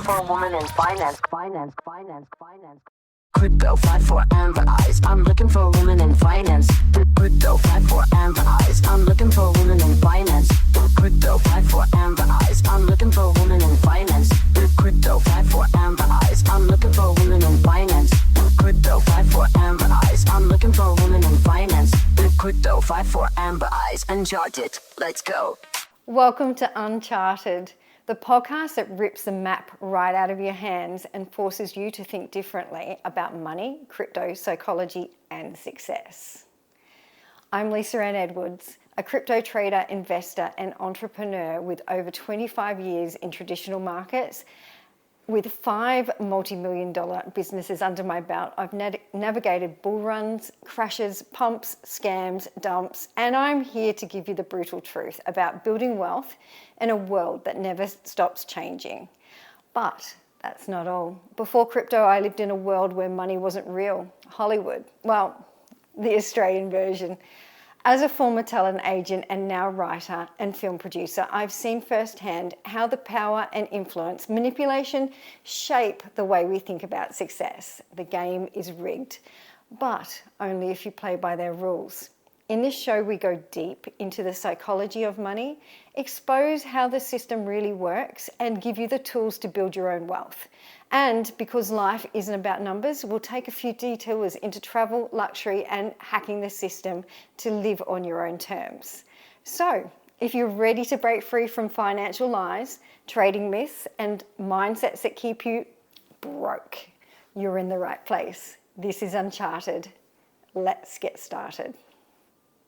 for a woman in finance. Crypto, fight for amber eyes. I'm looking for a woman in finance. Crypto, fight for amber eyes. I'm looking for a woman in finance. Crypto, fight for amber eyes. I'm looking for a woman in finance. Crypto, fight for amber eyes. I'm looking for a woman in finance. Crypto, fight for amber eyes. I'm looking for a woman in finance. Crypto, fight for amber eyes. Uncharted. Let's go. Welcome to Uncharted, the podcast that rips the map right out of your hands and forces you to think differently about money, crypto, psychology, and success. I'm Lisa Ann Edwards, a crypto trader, investor, and entrepreneur with over 25 years in traditional markets. With 5 multi-million-dollar businesses under my belt, I've navigated bull runs, crashes, pumps, scams, dumps, and I'm here to give you the brutal truth about building wealth in a world that never stops changing. But that's not all. Before crypto, I lived in a world where money wasn't real. Hollywood. Well, the Australian version. As a former talent agent and now writer and film producer, I've seen firsthand how the power and influence, manipulation shape the way we think about success. The game is rigged, but only if you play by their rules. In this show, we go deep into the psychology of money, expose how the system really works, and give you the tools to build your own wealth. And because life isn't about numbers, we'll take a few detours into travel, luxury, and hacking the system to live on your own terms. So, if you're ready to break free from financial lies, trading myths, and mindsets that keep you broke, you're in the right place. This is Uncharted. Let's get started.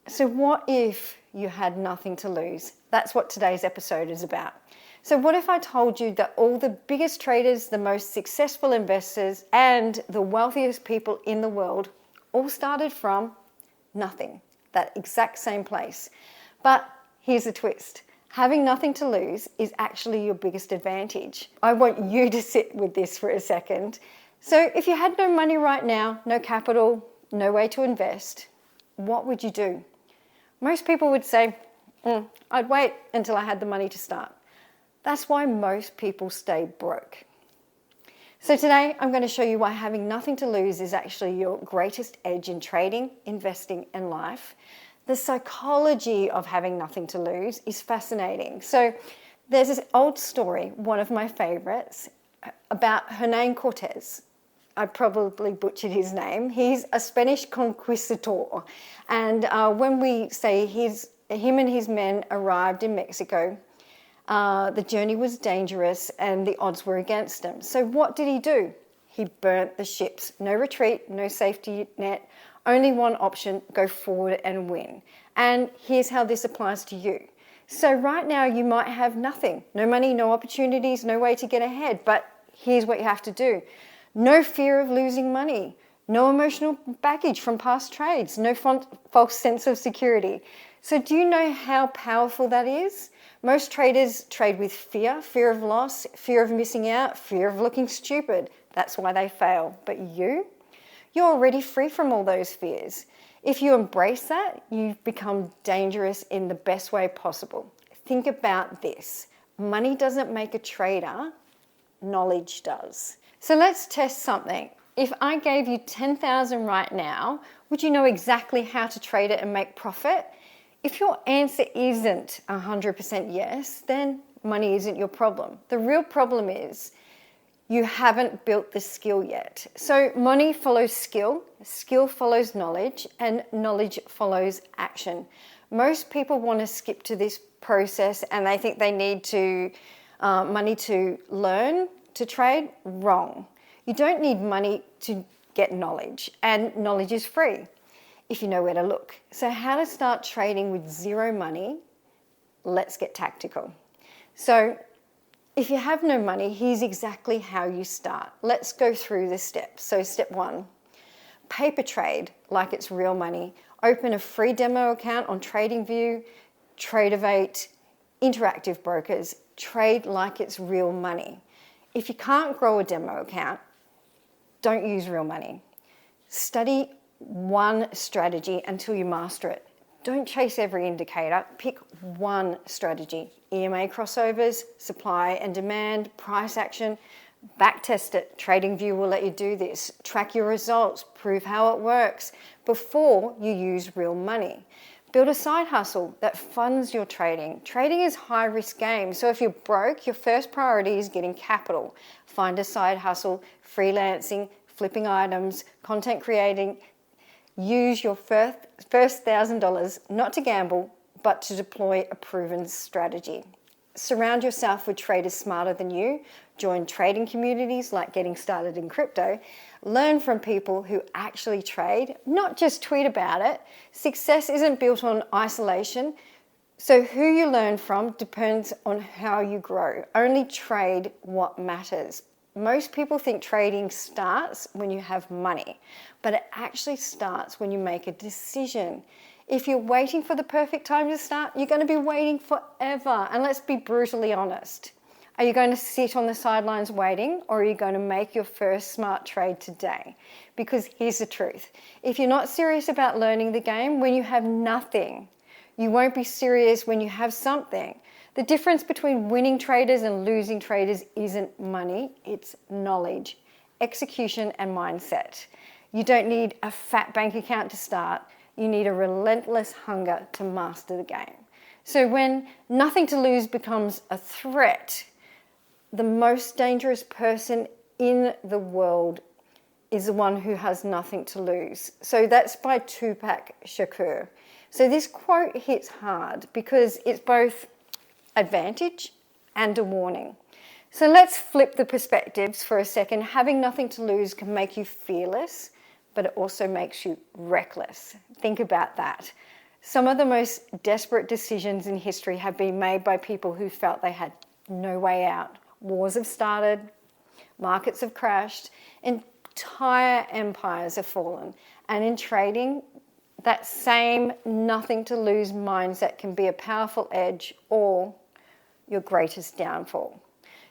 So what if you had nothing to lose? That's what today's episode is about. So what if I told you that all the biggest traders, the most successful investors, and the wealthiest people in the world all started from nothing, that exact same place. But here's the twist. Having nothing to lose is actually your biggest advantage. I want you to sit with this for a second. So if you had no money right now, no capital, no way to invest, what would you do? Most people would say, I'd wait until I had the money to start. That's why most people stay broke. So today I'm going to show you why having nothing to lose is actually your greatest edge in trading, investing, and life. The psychology of having nothing to lose is fascinating. So there's this old story, one of my favorites, about Hernán Cortés. I probably butchered his name. He's a Spanish conquistador. And when we say him and his men arrived in Mexico, the journey was dangerous and the odds were against him. So what did he do? He burnt the ships. No retreat, no safety net, only one option, go forward and win. And here's how this applies to you. So right now you might have nothing, no money, no opportunities, no way to get ahead, but here's what you have to do. No fear of losing money, no emotional baggage from past trades, no false sense of security. So do you know how powerful that is? Most traders trade with fear of loss, fear of missing out, fear of looking stupid. That's why they fail. But you're already free from all those fears. If you embrace that, you've become dangerous in the best way possible. Think about this. Money doesn't make a trader, knowledge does. So let's test something. If I gave you 10,000 right now, would you know exactly how to trade it and make profit? If your answer isn't 100% yes, then money isn't your problem. The real problem is you haven't built the skill yet. So money follows skill, skill follows knowledge, and knowledge follows action. Most people want to skip to this process and they think they need money to learn to trade. Wrong. You don't need money to get knowledge, and knowledge is free if you know where to look. So how to start trading with zero money? Let's get tactical. So if you have no money, here's exactly how you start. Let's go through the steps. So step 1, paper trade like it's real money. Open a free demo account on TradingView, Tradeovate, Interactive Brokers. Trade like it's real money. If you can't grow a demo account, don't use real money. Study one strategy until you master it. Don't chase every indicator. Pick one strategy. EMA crossovers, supply and demand, price action, Backtest it. TradingView will let you do this. Track your results, prove how it works before you use real money. Build a side hustle that funds your trading. Trading is high risk game, so if you're broke, your first priority is getting capital. Find a side hustle, freelancing, flipping items, content creating. Use your first $1,000 not to gamble, but to deploy a proven strategy. Surround yourself with traders smarter than you. Join trading communities like Getting Started in Crypto. Learn from people who actually trade, not just tweet about it. Success isn't built on isolation, so who you learn from depends on how you grow. Only trade what matters. Most people think trading starts when you have money, but it actually starts when you make a decision. If you're waiting for the perfect time to start, you're going to be waiting forever. And let's be brutally honest. Are you going to sit on the sidelines waiting, or are you going to make your first smart trade today? Because here's the truth. If you're not serious about learning the game when you have nothing, you won't be serious when you have something. The difference between winning traders and losing traders isn't money, it's knowledge, execution, and mindset. You don't need a fat bank account to start. You need a relentless hunger to master the game. So when nothing to lose becomes a threat, the most dangerous person in the world is the one who has nothing to lose. So that's by Tupac Shakur. So this quote hits hard because it's both advantage and a warning. So let's flip the perspectives for a second. Having nothing to lose can make you fearless, but it also makes you reckless. Think about that. Some of the most desperate decisions in history have been made by people who felt they had no way out. Wars have started, markets have crashed, entire empires have fallen. And in trading, that same nothing to lose mindset can be a powerful edge or your greatest downfall.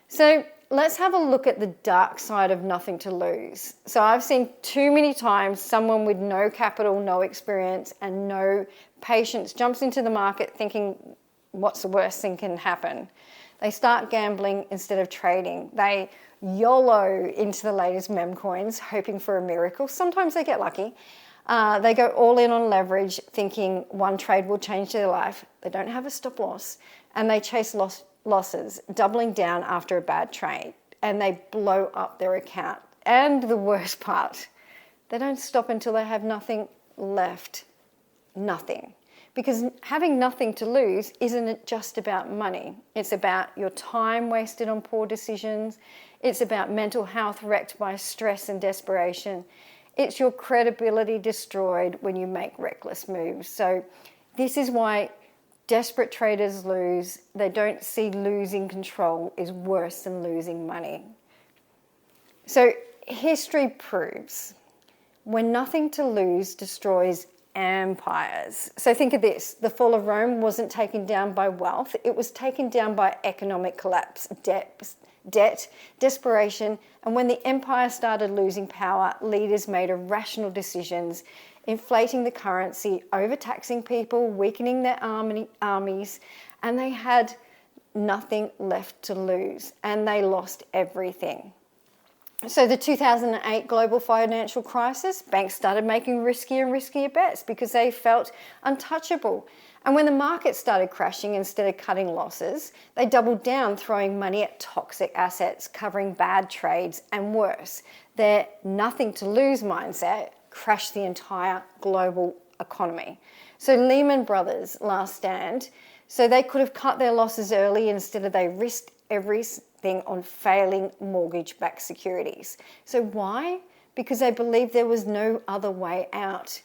So let's have a look at the dark side of nothing to lose. So I've seen too many times someone with no capital, no experience, and no patience jumps into the market thinking, what's the worst thing can happen? They start gambling instead of trading. They YOLO into the latest meme coins, hoping for a miracle. Sometimes they get lucky. They go all in on leverage, thinking one trade will change their life. They don't have a stop loss, and they chase losses, doubling down after a bad trade, and they blow up their account. And the worst part, they don't stop until they have nothing left. Nothing. Because having nothing to lose isn't just about money. It's about your time wasted on poor decisions. It's about mental health wrecked by stress and desperation. It's your credibility destroyed when you make reckless moves. So this is why desperate traders lose. They don't see losing control is worse than losing money. So history proves when nothing to lose destroys empires. So think of this. The fall of Rome wasn't taken down by wealth. It was taken down by economic collapse, debt, desperation. And when the empire started losing power, leaders made irrational decisions, inflating the currency, overtaxing people, weakening their armies, and they had nothing left to lose, and they lost everything. So the 2008 global financial crisis, banks started making riskier and riskier bets because they felt untouchable. And when the market started crashing, instead of cutting losses, they doubled down, throwing money at toxic assets, covering bad trades, and worse. Their nothing to lose mindset crashed the entire global economy. So Lehman Brothers, last stand, so they could have cut their losses early, instead of they risked everything on failing mortgage-backed securities. So why? Because they believed there was no other way out.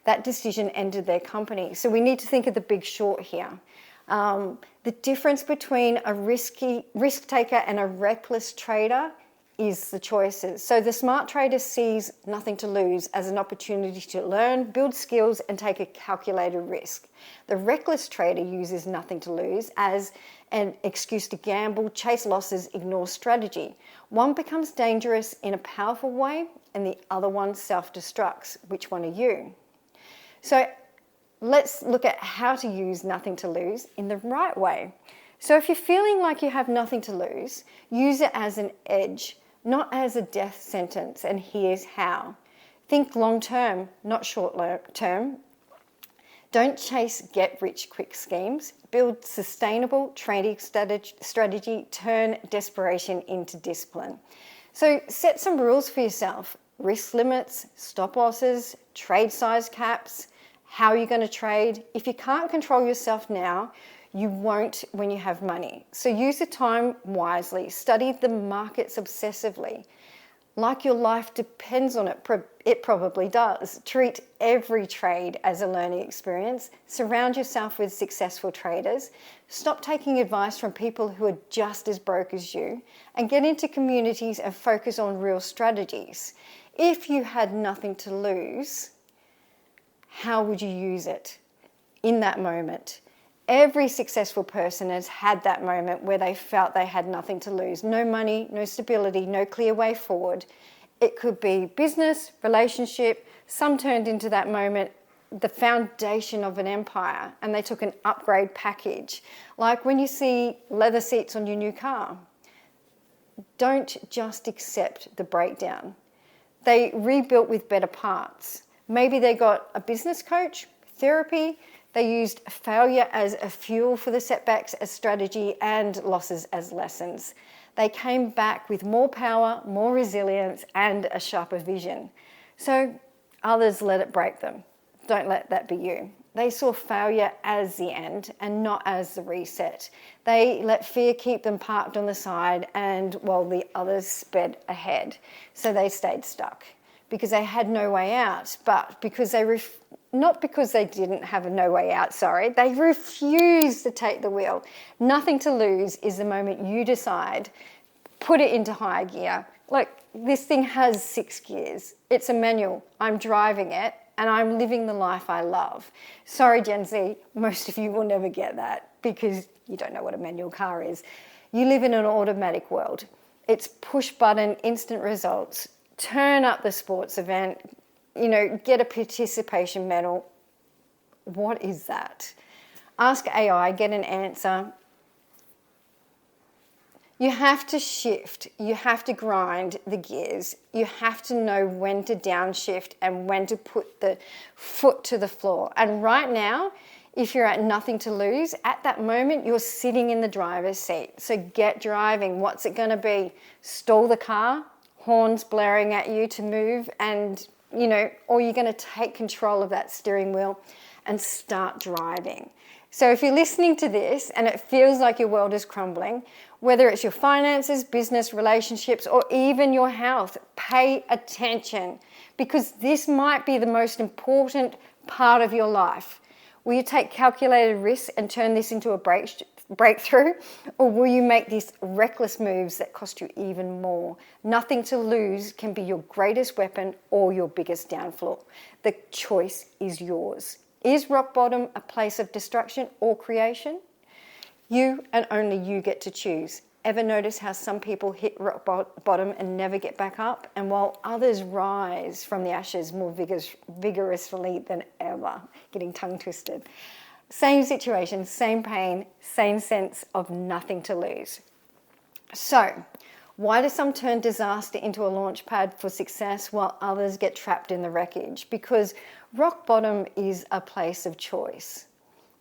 That decision ended their company. So we need to think of the Big Short here. The difference between a risk taker and a reckless trader is the choices. So the smart trader sees nothing to lose as an opportunity to learn, build skills, and take a calculated risk. The reckless trader uses nothing to lose as an excuse to gamble, chase losses, ignore strategy. One becomes dangerous in a powerful way, and the other one self-destructs. Which one are you? So let's look at how to use nothing to lose in the right way. So if you're feeling like you have nothing to lose, use it as an edge. not as a death sentence, and here's how. Think long term, not short term. Don't chase get-rich-quick schemes. Build sustainable trading strategy. Turn desperation into discipline. So set some rules for yourself. Risk limits, stop losses, trade size caps, how you're going to trade. If you can't control yourself now, you won't when you have money. So use the time wisely. Study the markets obsessively. Like your life depends on it, it probably does. Treat every trade as a learning experience. Surround yourself with successful traders. Stop taking advice from people who are just as broke as you, and get into communities and focus on real strategies. If you had nothing to lose, how would you use it in that moment? Every successful person has had that moment where they felt they had nothing to lose. No money, no stability, no clear way forward. It could be business, relationship. Some turned into that moment the foundation of an empire, and they took an upgrade package. Like when you see leather seats on your new car. Don't just accept the breakdown. They rebuilt with better parts. Maybe they got a business coach, therapy. They used failure as a fuel for the setbacks, as strategy, and losses as lessons. They came back with more power, more resilience, and a sharper vision. So others let it break them. Don't let that be you. They saw failure as the end and not as the reset. They let fear keep them parked on the side, and while the others sped ahead. So they stayed stuck because they had no way out, but because not because they didn't have a no way out, they refused to take the wheel. Nothing to lose is the moment you decide, put it into high gear. Look, this thing has 6 gears. It's a manual. I'm driving it and I'm living the life I love. Sorry, Gen Z, most of you will never get that because you don't know what a manual car is. You live in an automatic world. It's push button, instant results. Turn up the sports event, get a participation medal. What is that? Ask AI, get an answer. You have to shift. You have to grind the gears. You have to know when to downshift and when to put the foot to the floor. And right now, if you're at nothing to lose, at that moment, you're sitting in the driver's seat. So get driving. What's it going to be? Stall the car, horns blaring at you to move, and or you're going to take control of that steering wheel and start driving. So if you're listening to this and it feels like your world is crumbling, whether it's your finances, business, relationships, or even your health, pay attention, because this might be the most important part of your life. Will you take calculated risks and turn this into a breakthrough, or will you make these reckless moves that cost you even more? Nothing to lose can be your greatest weapon or your biggest downfall. The choice is yours. Is rock bottom a place of destruction or creation? You and only you get to choose. Ever notice how some people hit rock bottom and never get back up, and while others rise from the ashes more vigorously than ever? Getting tongue twisted. Same situation, same pain, same sense of nothing to lose. So, why do some turn disaster into a launch pad for success while others get trapped in the wreckage? Because rock bottom is a place of choice.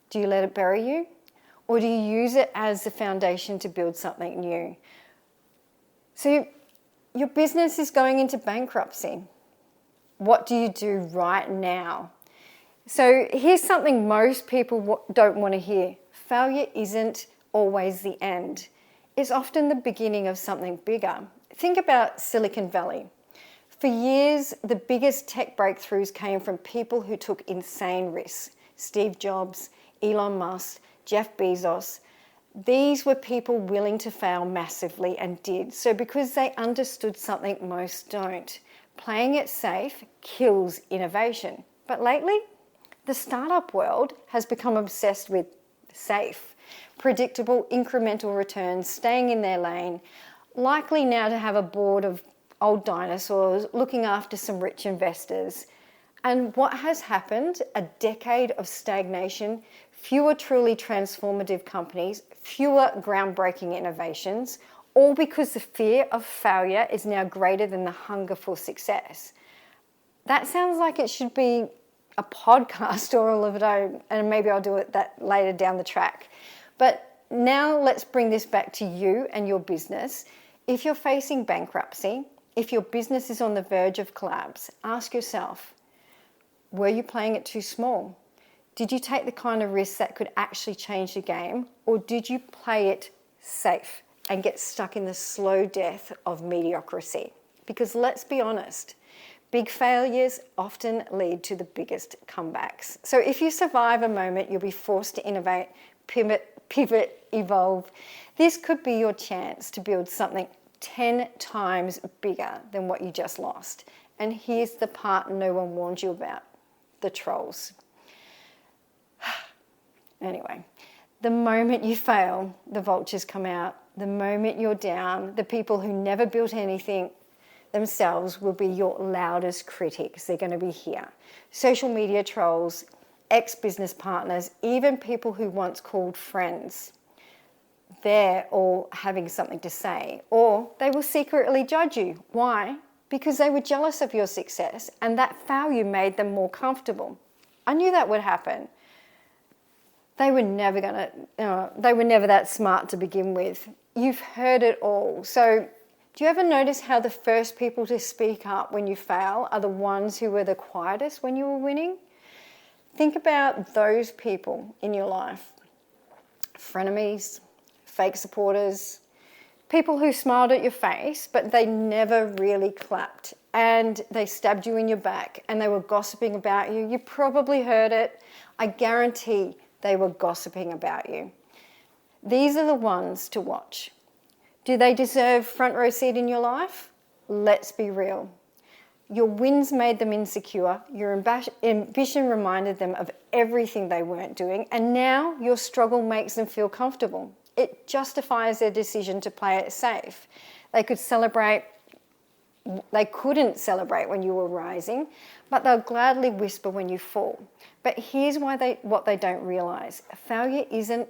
Do you let it bury you? Or do you use it as the foundation to build something new? So your business is going into bankruptcy. What do you do right now? So here's something most people don't want to hear. Failure isn't always the end. It's often the beginning of something bigger. Think about Silicon Valley. For years, the biggest tech breakthroughs came from people who took insane risks. Steve Jobs, Elon Musk, Jeff Bezos. These were people willing to fail massively and did. So because they understood something most don't. Playing it safe kills innovation. But lately, the startup world has become obsessed with safe, predictable, incremental returns, staying in their lane, likely now to have a board of old dinosaurs looking after some rich investors. And what has happened? A decade of stagnation, fewer truly transformative companies, fewer groundbreaking innovations, all because the fear of failure is now greater than the hunger for success. That sounds like it should be a podcast or all of it own, and maybe I'll do it that later down the track. But now let's bring this back to you and your business. If you're facing bankruptcy, if your business is on the verge of collapse, ask yourself, were you playing it too small? Did you take the kind of risks that could actually change the game, or did you play it safe and get stuck in the slow death of mediocrity? Because let's be honest, big failures often lead to the biggest comebacks. So if you survive a moment, you'll be forced to innovate, pivot, evolve. This could be your chance to build something 10 times bigger than what you just lost. And here's the part no one warned you about, the trolls. Anyway, the moment you fail, the vultures come out. The moment you're down, the people who never built anything themselves will be your loudest critics. They're going to be here. Social media trolls, ex-business partners, even people who once called friends. They're all having something to say, or they will secretly judge you. Why? Because they were jealous of your success, and that failure made them more comfortable. I knew that would happen. They were never that smart to begin with. You've heard it all. So do you ever notice how the first people to speak up when you fail are the ones who were the quietest when you were winning? Think about those people in your life. Frenemies, fake supporters, people who smiled at your face, but they never really clapped, and they stabbed you in your back, and they were gossiping about you. You probably heard it. I guarantee they were gossiping about you. These are the ones to watch. Do they deserve front row seat in your life? Let's be real. Your wins made them insecure. Your ambition reminded them of everything they weren't doing. And now your struggle makes them feel comfortable. It justifies their decision to play it safe. They couldn't celebrate when you were rising, but they'll gladly whisper when you fall. But here's what they don't realize. Failure isn't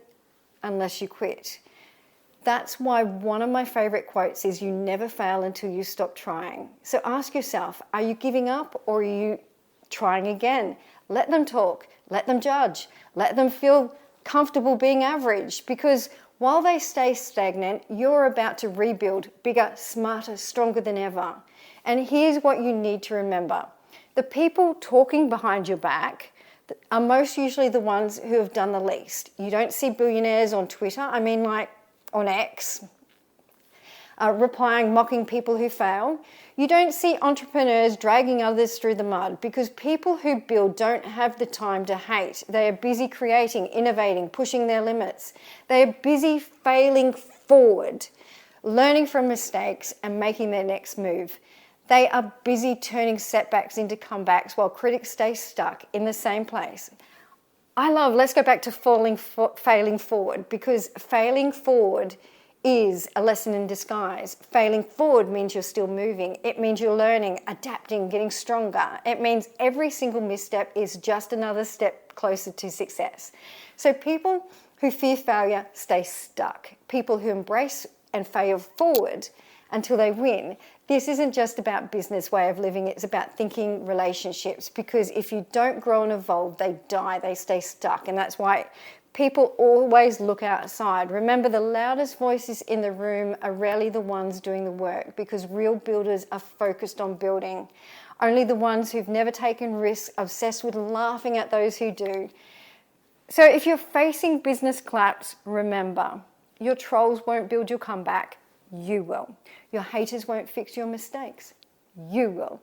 unless you quit. That's why one of my favorite quotes is, you never fail until you stop trying. So ask yourself, are you giving up or are you trying again? Let them talk, let them judge, let them feel comfortable being average, because while they stay stagnant, you're about to rebuild bigger, smarter, stronger than ever. And here's what you need to remember. The people talking behind your back are most usually the ones who have done the least. You don't see billionaires on Twitter, like on X, replying, mocking people who fail. You don't see entrepreneurs dragging others through the mud, because people who build don't have the time to hate. They are busy creating, innovating, pushing their limits. They are busy failing forward, learning from mistakes and making their next move. They are busy turning setbacks into comebacks while critics stay stuck in the same place. Let's go back to failing forward, because failing forward is a lesson in disguise. Failing forward means you're still moving. It means you're learning, adapting, getting stronger. It means every single misstep is just another step closer to success. So people who fear failure stay stuck. People who embrace and fail forward until they win. This isn't just about business way of living, it's about thinking, relationships, because if you don't grow and evolve, they die, they stay stuck. And that's why people always look outside. Remember, the loudest voices in the room are rarely the ones doing the work, because real builders are focused on building. Only the ones who've never taken risks, obsessed with laughing at those who do. So if you're facing business collapse, remember, your trolls won't build your comeback. You will. Your haters won't fix your mistakes. You will.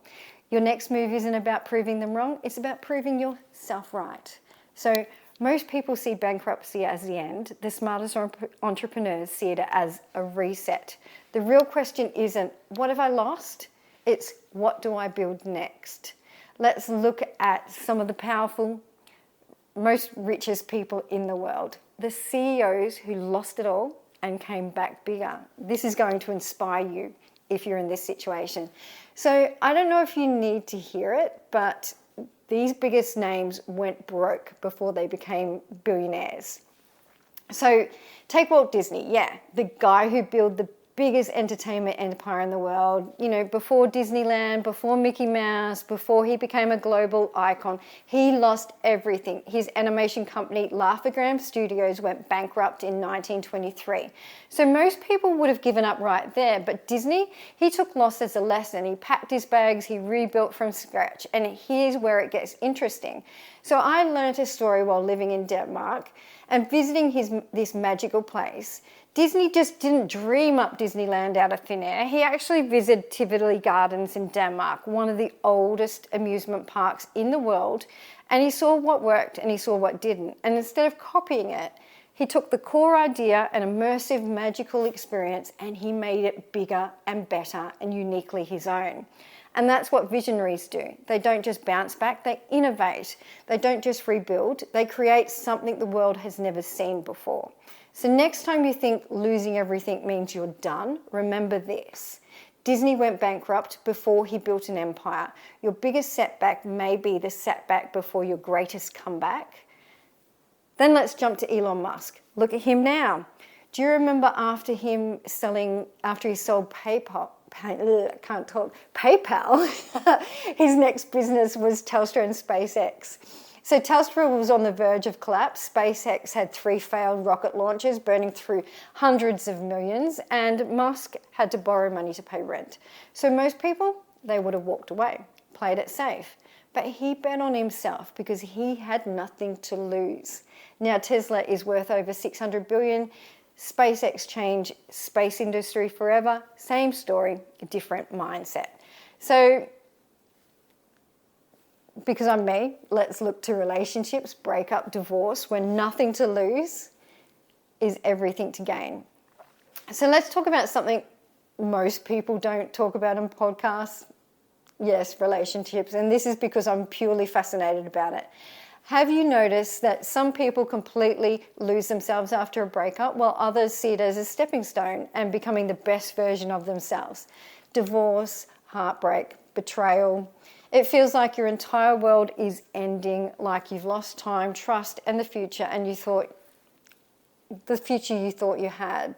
Your next move isn't about proving them wrong. It's about proving yourself right. So most people see bankruptcy as the end. The smartest entrepreneurs see it as a reset. The real question isn't, what have I lost? It's, what do I build next? Let's look at some of the powerful, most richest people in the world. The CEOs who lost it all and came back bigger. This is going to inspire you if you're in this situation. So I don't know if you need to hear it, but these biggest names went broke before they became billionaires. So take Walt Disney, the guy who built the biggest entertainment empire in the world. You know, before Disneyland, before Mickey Mouse, before he became a global icon, he lost everything. His animation company, Laugh-O-Gram Studios, went bankrupt in 1923. So most people would have given up right there, but Disney, he took loss as a lesson. He packed his bags, he rebuilt from scratch, and here's where it gets interesting. So I learned a story while living in Denmark and visiting this magical place. Disney just didn't dream up Disneyland out of thin air. He actually visited Tivoli Gardens in Denmark, one of the oldest amusement parks in the world, and he saw what worked and he saw what didn't. And instead of copying it, he took the core idea, an immersive, magical experience, and he made it bigger and better and uniquely his own. And that's what visionaries do. They don't just bounce back, they innovate. They don't just rebuild, they create something the world has never seen before. So next time you think losing everything means you're done, remember this. Disney went bankrupt before he built an empire. Your biggest setback may be the setback before your greatest comeback. Then let's jump to Elon Musk. Look at him now. Do you remember after he sold PayPal, his next business was Tesla and SpaceX. So Tesla was on the verge of collapse. SpaceX had 3 failed rocket launches burning through hundreds of millions, and Musk had to borrow money to pay rent. So most people, they would have walked away, played it safe. But he bet on himself because he had nothing to lose. Now Tesla is worth over $600 billion. SpaceX changed space industry forever. Same story, different mindset. So because I'm me, let's look to relationships, breakup, divorce, when nothing to lose is everything to gain. So let's talk about something most people don't talk about in podcasts. Yes, relationships. And this is because I'm purely fascinated about it. Have you noticed that some people completely lose themselves after a breakup while others see it as a stepping stone and becoming the best version of themselves? Divorce, heartbreak, betrayal. It feels like your entire world is ending, like you've lost time, trust, and the future, and you thought you had.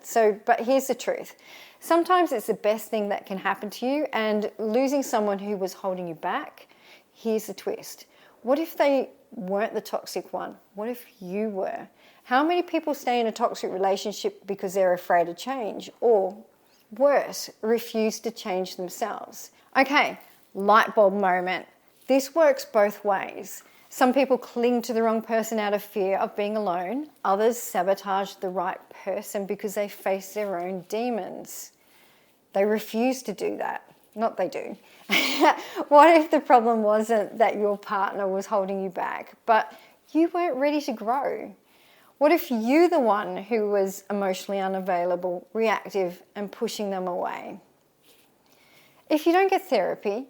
But here's the truth. Sometimes it's the best thing that can happen to you, and losing someone who was holding you back, here's the twist. What if they weren't the toxic one? What if you were? How many people stay in a toxic relationship because they're afraid of change, or worse, refuse to change themselves? Okay, light bulb moment. This works both ways. Some people cling to the wrong person out of fear of being alone. Others sabotage the right person because they face their own demons. They refuse to do that. Not they do. What if the problem wasn't that your partner was holding you back, but you weren't ready to grow? What if you're the one who was emotionally unavailable, reactive, and pushing them away? If you don't get therapy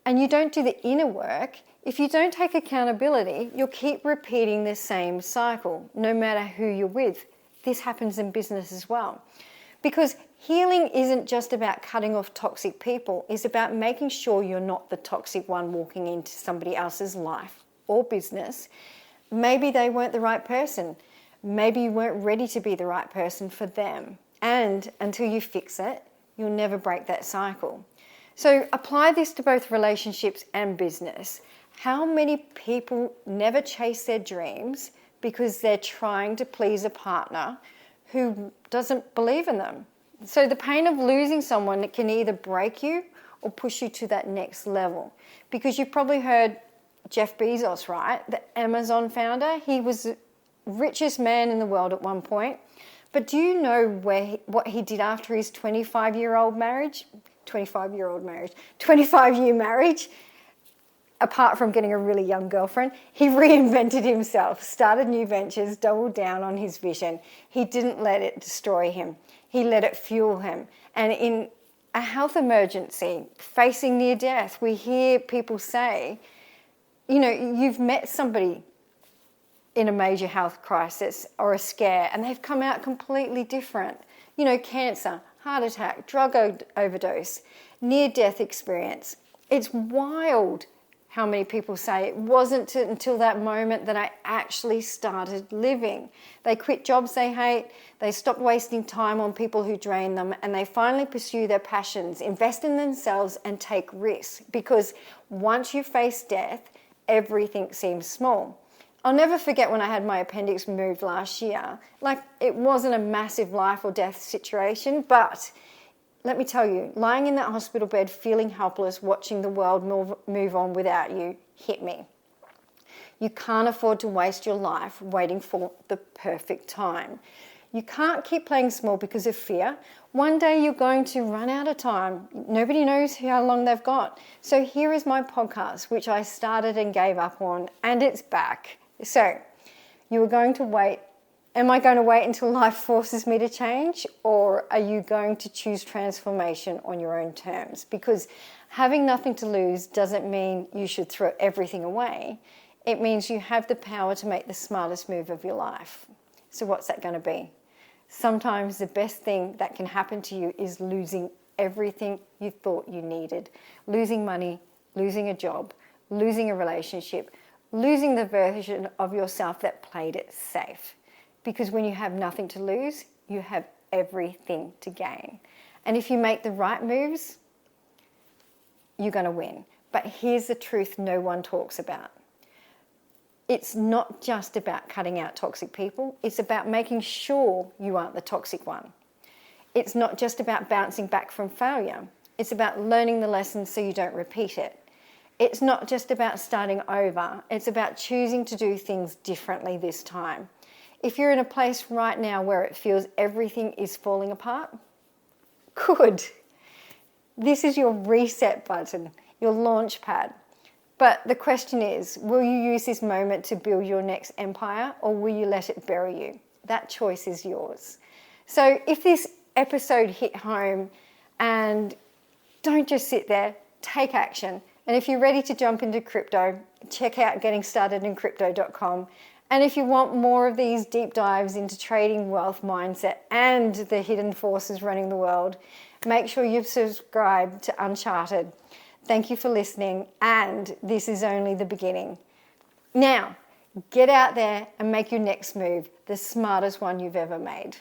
and you don't do the inner work, if you don't take accountability, you'll keep repeating the same cycle, no matter who you're with. This happens in business as well. Because healing isn't just about cutting off toxic people, it's about making sure you're not the toxic one walking into somebody else's life or business. Maybe they weren't the right person. Maybe you weren't ready to be the right person for them. And until you fix it, you'll never break that cycle. So apply this to both relationships and business. How many people never chase their dreams because they're trying to please a partner who doesn't believe in them? So the pain of losing someone can either break you or push you to that next level. Because you've probably heard Jeff Bezos, right? The Amazon founder. He was the richest man in the world at one point. But do you know what he did after his 25-year marriage? Apart from getting a really young girlfriend, he reinvented himself, started new ventures, doubled down on his vision. He didn't let it destroy him. He let it fuel him. And in a health emergency, facing near death, we hear people say, you know, you've met somebody in a major health crisis or a scare, and they've come out completely different. You know, cancer, heart attack, drug overdose, near-death experience. It's wild. How many people say it wasn't until that moment that I actually started living? They quit jobs they hate, they stop wasting time on people who drain them, and they finally pursue their passions, invest in themselves and take risks. Because once you face death, everything seems small. I'll never forget when I had my appendix removed last year. Like, it wasn't a massive life or death situation, but let me tell you, lying in that hospital bed, feeling helpless, watching the world move on without you, hit me. You can't afford to waste your life waiting for the perfect time. You can't keep playing small because of fear. One day you're going to run out of time. Nobody knows how long they've got. So here is my podcast, which I started and gave up on, and it's back. So you are going to wait. Am I going to wait until life forces me to change, or are you going to choose transformation on your own terms? Because having nothing to lose doesn't mean you should throw everything away. It means you have the power to make the smartest move of your life. So what's that going to be? Sometimes the best thing that can happen to you is losing everything you thought you needed. Losing money, losing a job, losing a relationship, losing the version of yourself that played it safe. Because when you have nothing to lose, you have everything to gain. And if you make the right moves, you're going to win. But here's the truth no one talks about. It's not just about cutting out toxic people. It's about making sure you aren't the toxic one. It's not just about bouncing back from failure. It's about learning the lesson so you don't repeat it. It's not just about starting over. It's about choosing to do things differently this time. If you're in a place right now where it feels everything is falling apart, good. This is your reset button, your launch pad. But the question is, will you use this moment to build your next empire, or will you let it bury you? That choice is yours. So if this episode hit home, and don't just sit there, take action. And if you're ready to jump into crypto, check out gettingstartedincrypto.com. And if you want more of these deep dives into trading, wealth, mindset, and the hidden forces running the world, make sure you subscribe to Uncharted. Thank you for listening, and this is only the beginning. Now, get out there and make your next move, the smartest one you've ever made.